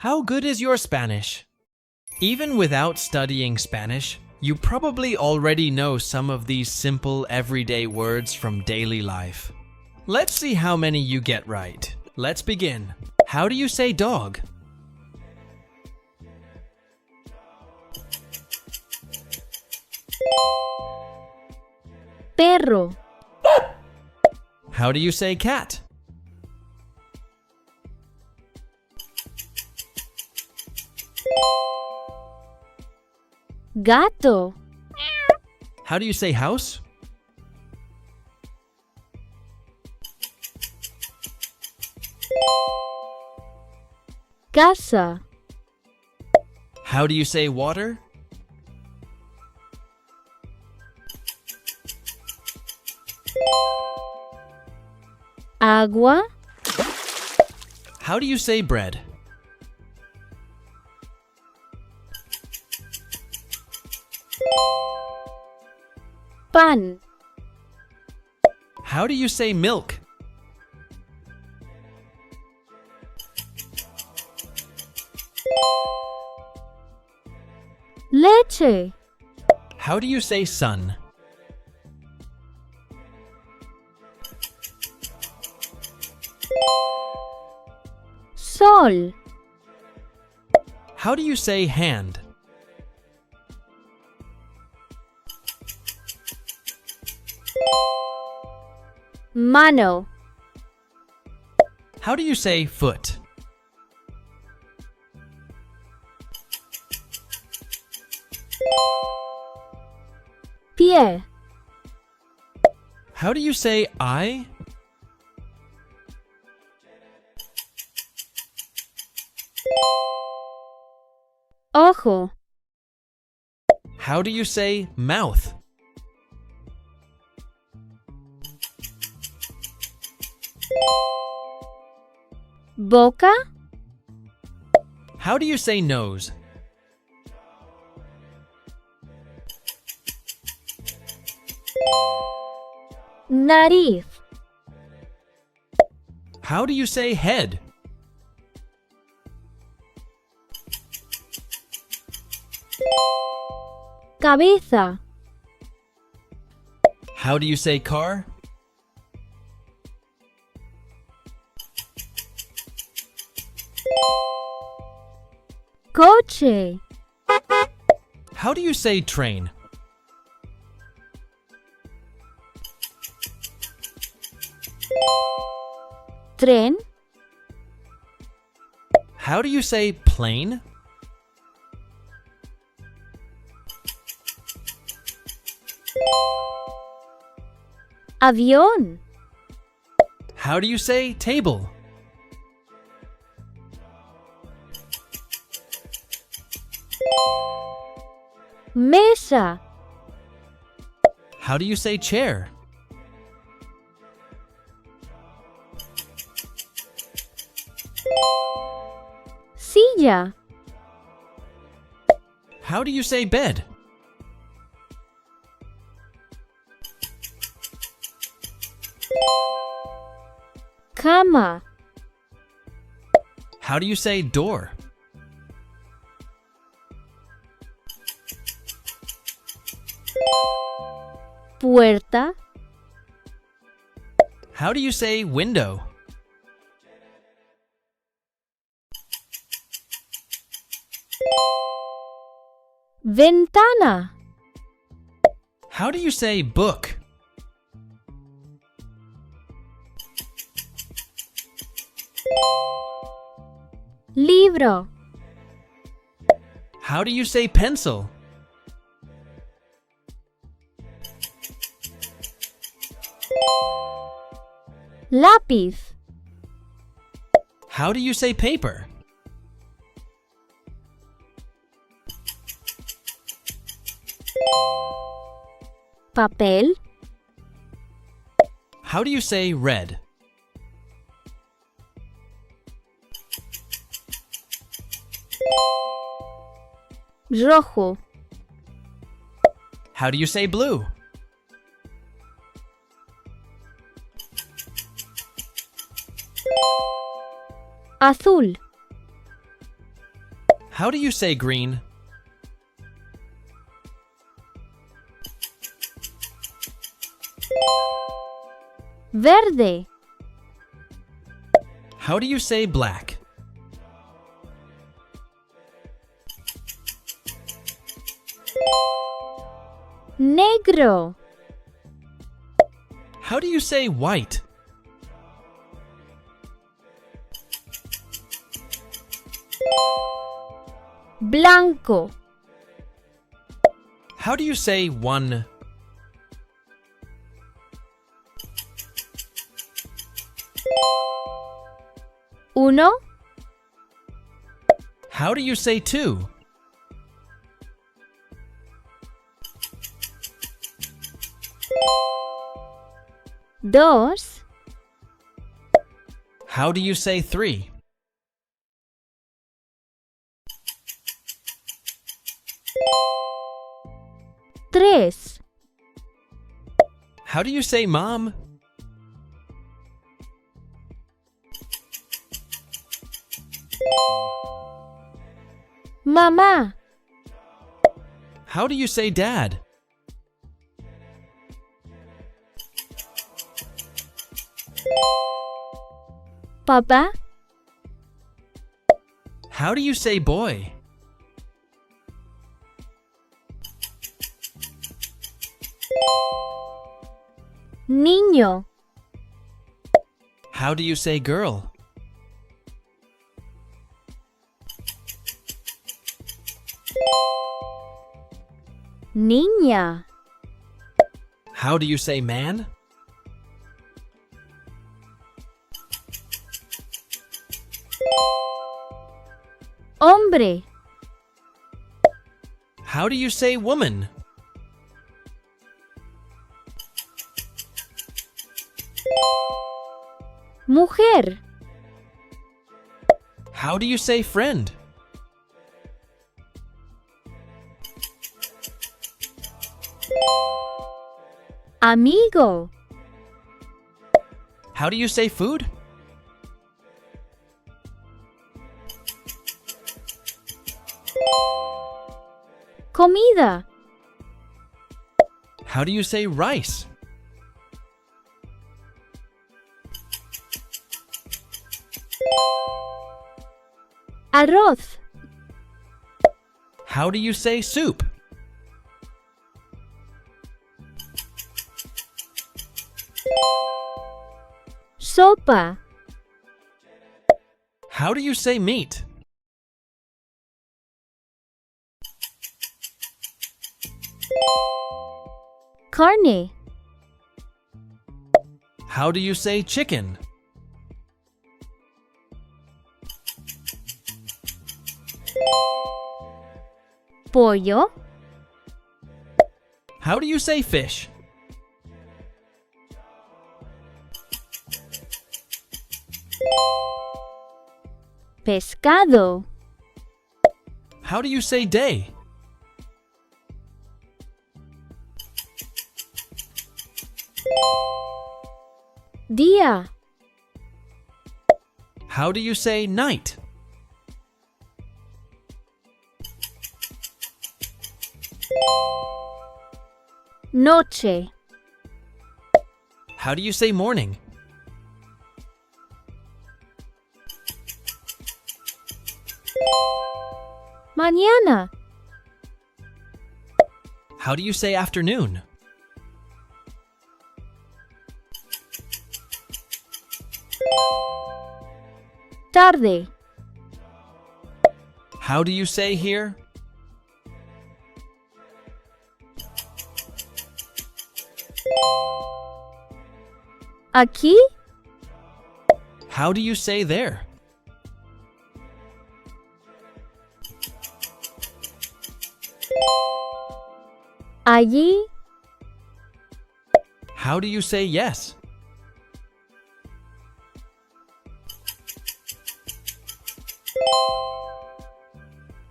How good is your Spanish? Even without studying Spanish, you probably already know some of these simple everyday words from daily life. Let's see how many you get right. Let's begin. How do you say dog? Perro. How do you say cat? Gato. How do you say house? Casa. How do you say water? Agua. How do you say bread? Pan. How do you say milk? Leche. How do you say sun? Sol. How do you say hand? Mano. How do you say foot? Pie. How do you say eye? Ojo. How do you say mouth? Boca. How do you say nose? Nariz. How do you say head? Cabeza. How do you say car? Coche. How do you say train? Tren. How do you say plane? Avión. How do you say table? Mesa. How do you say chair? Silla. How do you say bed? Cama. How do you say door? Puerta. How do you say window? Ventana. How do you say book? Libro. How do you say pencil? Lápiz. How do you say paper? Papel. How do you say red? Rojo. How do you say blue? Azul. How do you say green? Verde. How do you say black? Negro. How do you say white? Blanco. How do you say one? Uno. How do you say two? Dos. How do you say three? Tres. How do you say mom? Mamá. How do you say dad? Papá. How do you say boy? Niño. How do you say girl? Niña. How do you say man? Hombre. How do you say woman? Mujer. How do you say friend? Amigo. How do you say food? Comida. How do you say rice? Arroz. How do you say soup? Sopa. How do you say meat? Carne. How do you say chicken? Pollo. How do you say fish? Pescado. How do you say day? Día. How do you say night? Noche. How do you say morning? Mañana. How do you say afternoon? Tarde. How do you say here? Aquí. How do you say there? Allí. How do you say yes?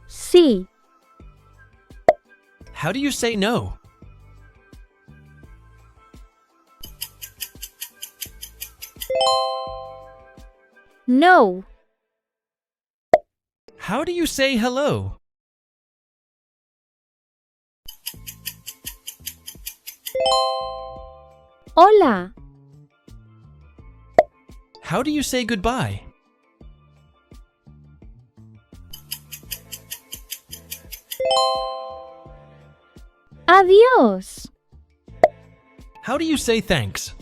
Sí. How do you say no? No. How do you say hello? Hola. How do you say goodbye? Adiós. How do you say thanks?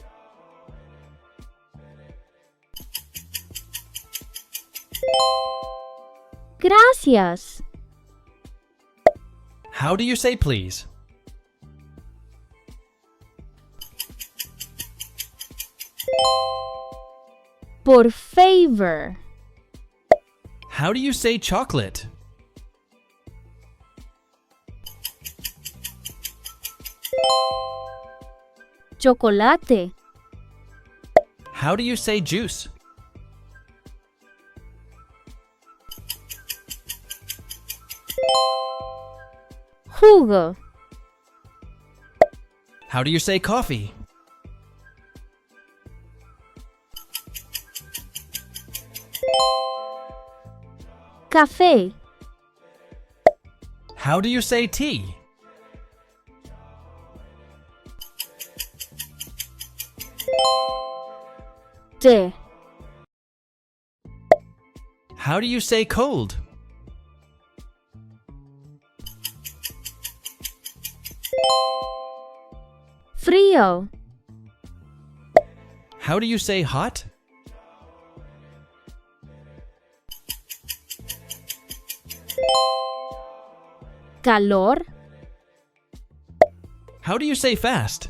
Gracias. How do you say please? Por favor. How do you say chocolate? Chocolate. How do you say juice? Jugo. How do you say coffee? Café. How do you say tea? Té. How do you say cold? Frío. How do you say hot? Calor. How do you say fast?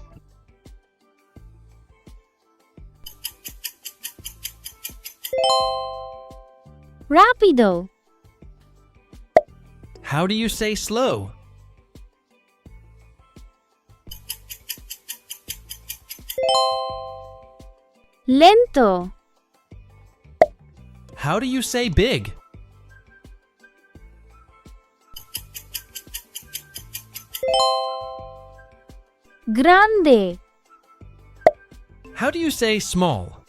Rápido. How do you say slow? Lento. How do you say big? Grande. How do you say small?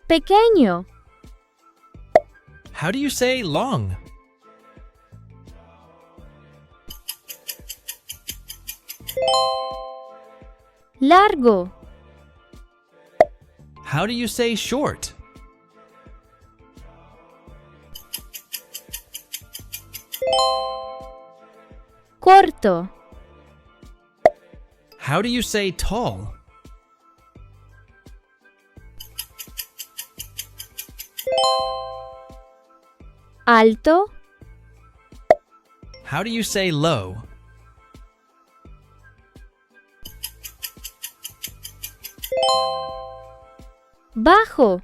Pequeño. How do you say long? Largo. How do you say short? Corto. How do you say tall? Alto. How do you say low? Bajo.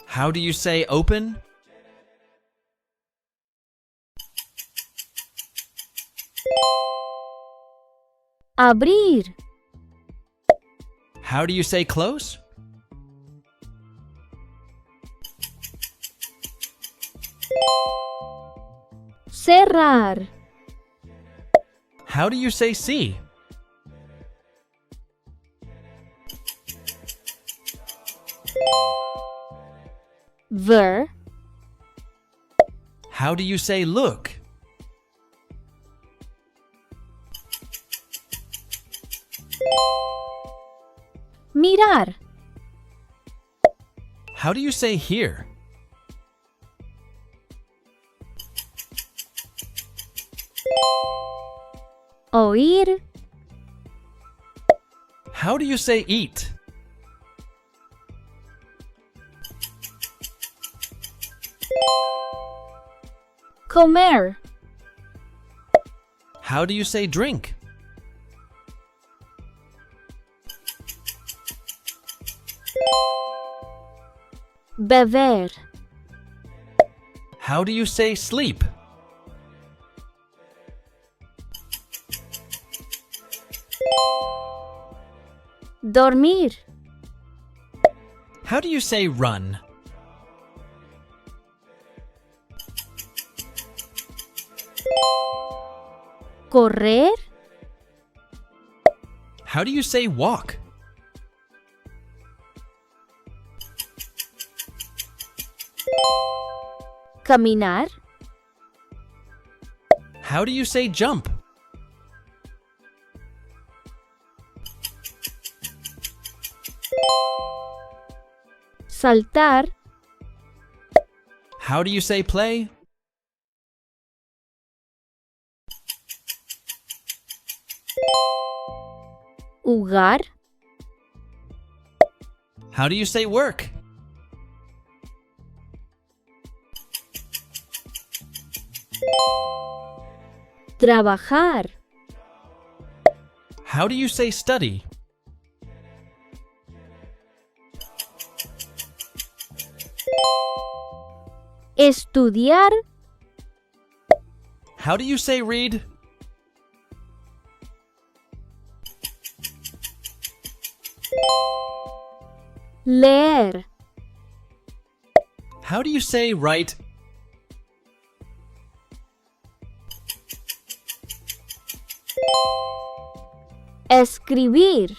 How do you say open? Abrir. How do you say close? Cerrar. How do you say see? Ver. How do you say look? Mirar. How do you say here? Oír. How do you say eat? Comer. How do you say drink? Beber. How do you say sleep? Dormir. How do you say run? Correr. How do you say walk? Caminar. How do you say jump? Saltar. How do you say play? Jugar. How do you say work? Trabajar. How do you say study? Estudiar. How do you say read? Leer. How do you say write? Escribir.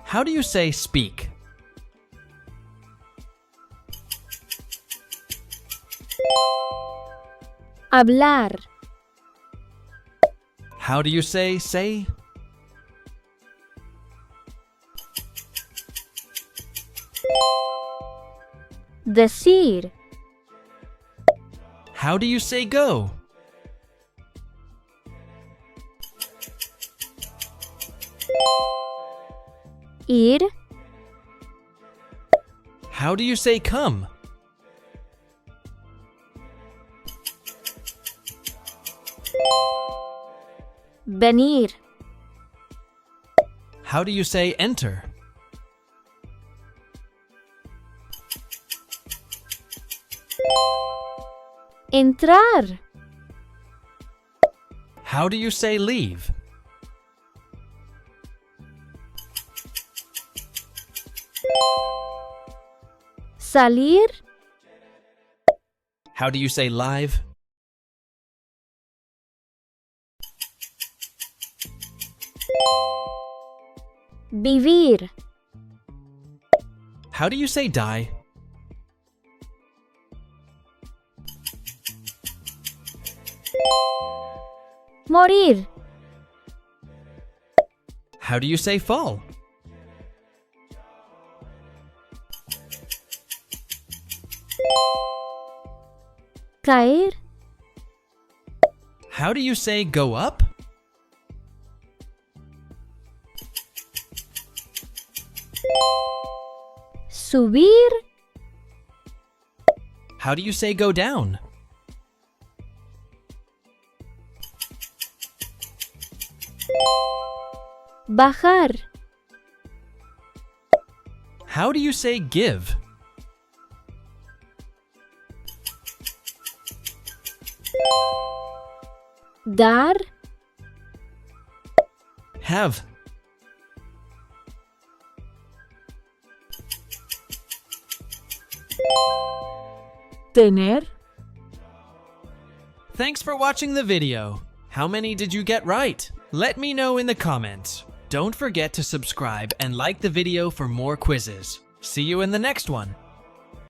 How do you say speak? Hablar. How do you say say? Decir. How do you say go? Ir. How do you say come? Venir. How do you say enter? Entrar. How do you say leave? Salir. How do you say live? Vivir. How do you say die? Morir. How do you say fall? Caer. How do you say go up? Subir. How do you say go down? Bajar. How do you say give? Dar. Have. Tener. Thanks for watching the video. How many did you get right? Let me know in the comments. Don't forget to subscribe and like the video for more quizzes. See you in the next one.